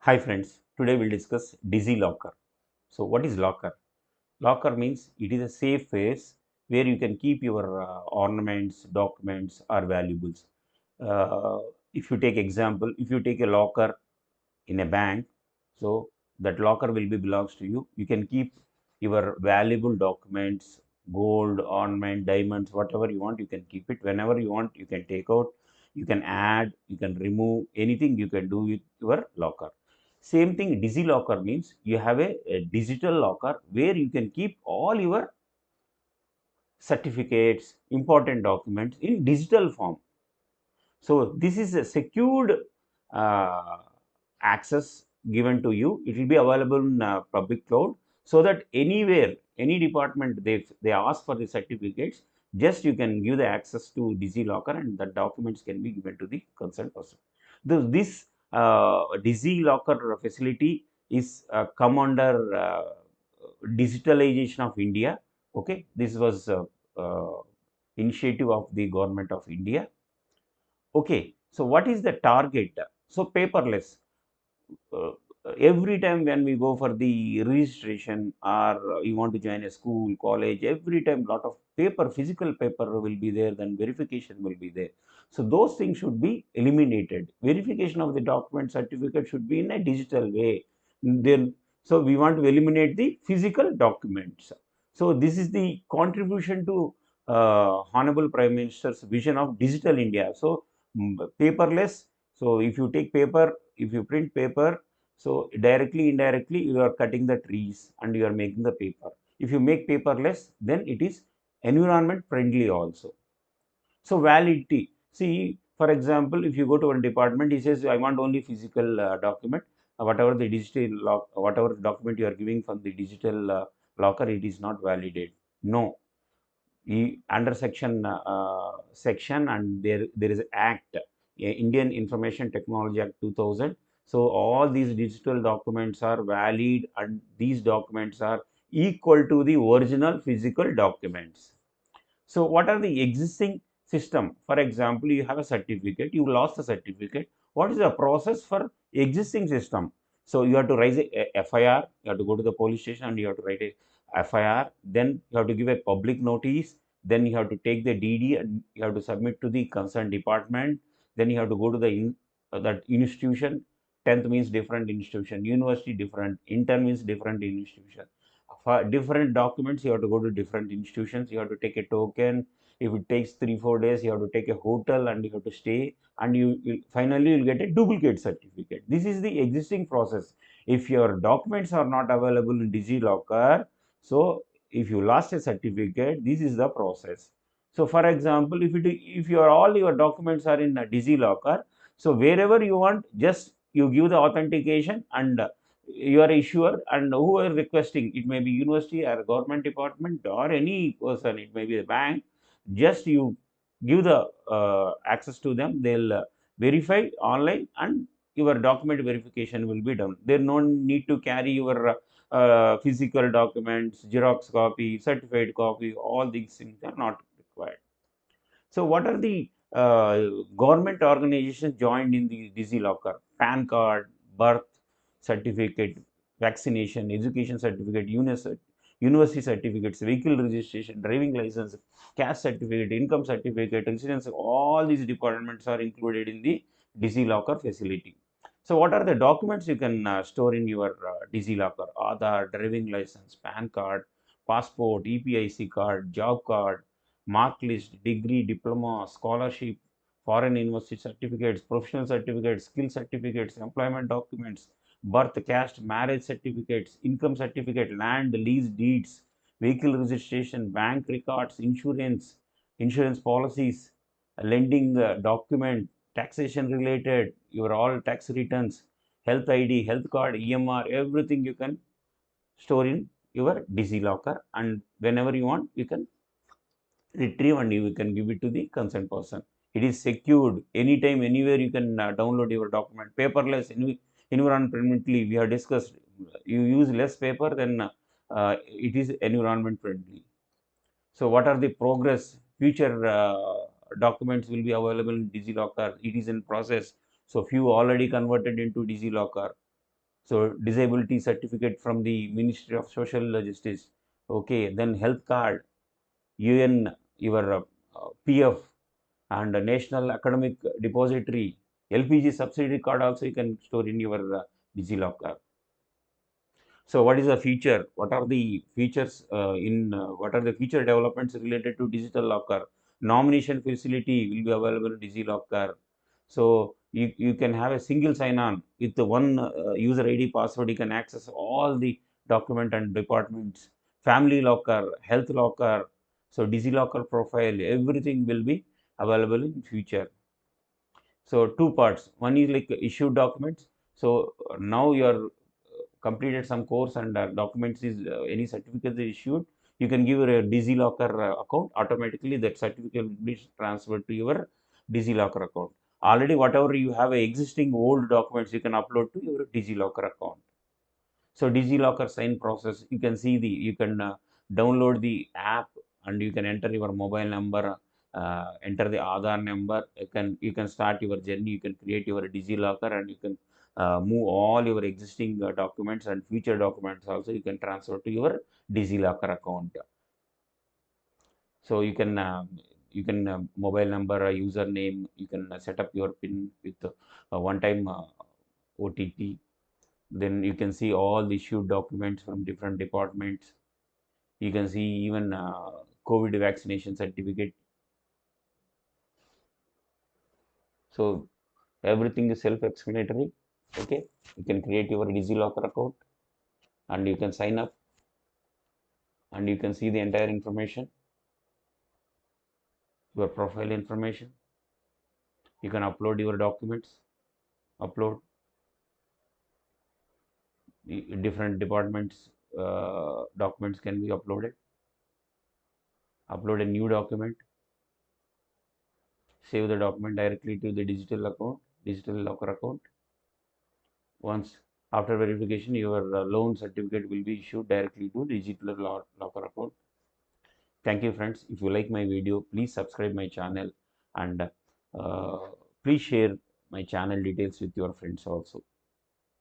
Hi friends, today we'll discuss DigiLocker. So what is locker? Locker means it is a safe place where you can keep your ornaments, documents or valuables. Uh, if you take example, if you take a locker in a bank, so that locker will be belongs to you. You can keep your valuable documents, gold, ornament, diamonds, whatever you want, you can keep it. Whenever you want, you can take out, you can add, you can remove, anything you can do with your locker. Same thing, DigiLocker means you have a digital locker where you can keep all your certificates, important documents in digital form. So this is a secured uh, access given to you. It will be available in public cloud, so that anywhere, any department they ask for the certificates, just you can give the access to DigiLocker and the documents can be given to the concerned person. This DigiLocker facility is come under digitalization of India. Okay, this was uh, initiative of the government of India. Okay, so what is the target? So paperless. Uh, every time when we go for the registration or you want to join a school, college, every time lot of paper, physical paper will be there, then verification will be there. So those things should be eliminated. Verification of the document certificate should be in a digital way. Then, so we want to eliminate the physical documents. So this is the contribution to Honorable Prime Minister's vision of digital India. So paperless. So if you take paper, if you print paper, so directly, indirectly, you are cutting the trees and you are making the paper. If you make paperless, then it is environment friendly also. So validity. See, for example, if you go to one department, he says, I want only physical document. Whatever the digital lock, whatever document you are giving from the digital locker, it is not validated. No, under section and there is act, Indian Information Technology Act 2000. So all these digital documents are valid and these documents are equal to the original physical documents. So what are the existing system? For example, you have a certificate, you lost the certificate. What is the process for existing system? So you have to raise a FIR, you have to go to the police station and you have to write a FIR, then you have to give a public notice, then you have to take the DD and you have to submit to the concerned department, then you have to go to the that institution. 10th means different institution, university different, intern means different institution. For different documents, you have to go to different institutions, you have to take a token. If it takes 3-4 days, you have to take a hotel and you have to stay, and you finally you'll get a duplicate certificate. This is the existing process. If your documents are not available in DigiLocker, so if you lost a certificate, this is the process. So for example, if your all your documents are in a DigiLocker, so wherever you want, just you give the authentication and you are issuer, and who are requesting, it may be university or government department or any person, it may be a bank, just you give the access to them, they'll verify online and your document verification will be done. There no need to carry your physical documents, xerox copy, certified copy, all these things are not required. So what are the government organizations joined in the DigiLocker? PAN card, birth certificate, vaccination, education certificate, university certificates, vehicle registration, driving license, caste certificate, income certificate, residence, all these departments are included in the DigiLocker facility. So what are the documents you can store in your DigiLocker? Aadhaar, driving license, PAN card, passport, EPIC card, job card, mark list, degree, diploma, scholarship, foreign university certificates, professional certificates, skill certificates, employment documents, birth, caste, marriage certificates, income certificate, land, lease deeds, vehicle registration, bank records, insurance policies, lending document, taxation related, your all tax returns, health ID, health card, EMR, everything you can store in your DigiLocker, and whenever you want, you can retrieve and you can give it to the concerned person. It is secured anytime, anywhere you can download your document. Paperless, environmentally, we have discussed. You use less paper, then it is environment friendly. So, what are the progress? Future documents will be available in DigiLocker. It is in process. So, few already converted into DigiLocker. So disability certificate from the Ministry of Social Justice. Okay, then health card, UN, your PF, and National Academic Depository, LPG subsidy card also you can store in your DigiLocker. So what is the feature? What are the features what are the feature developments related to digital locker? Nomination facility will be available in DigiLocker. So you can have a single sign-on with the one user ID password. You can access all the document and departments. Family locker, health locker. So DigiLocker profile, everything will be available in future. So two parts. One is like issued documents. So now you are completed some course and documents is any certificate is issued, you can give a DigiLocker account. Automatically that certificate will be transferred to your DigiLocker account. Already whatever you have existing old documents, you can upload to your DigiLocker account. So DigiLocker sign process, you can see you can download the app and you can enter your mobile number, enter the Aadhaar number. You can start your journey. You can create your DigiLocker and you can move all your existing documents and future documents also you can transfer to your DigiLocker account. So you can mobile number, username. You can set up your PIN with one-time OTP. Then you can see all the issued documents from different departments. You can see even COVID vaccination certificate. So everything is self-explanatory. Okay, you can create your DigiLocker account and you can sign up and you can see the entire information, your profile information. You can upload your documents, upload different departments documents can be uploaded. Upload a new document, save the document directly to the digital locker account. Once after verification, your loan certificate will be issued directly to digital locker account. Thank you, friends. If you like my video, please subscribe my channel and please share my channel details with your friends also.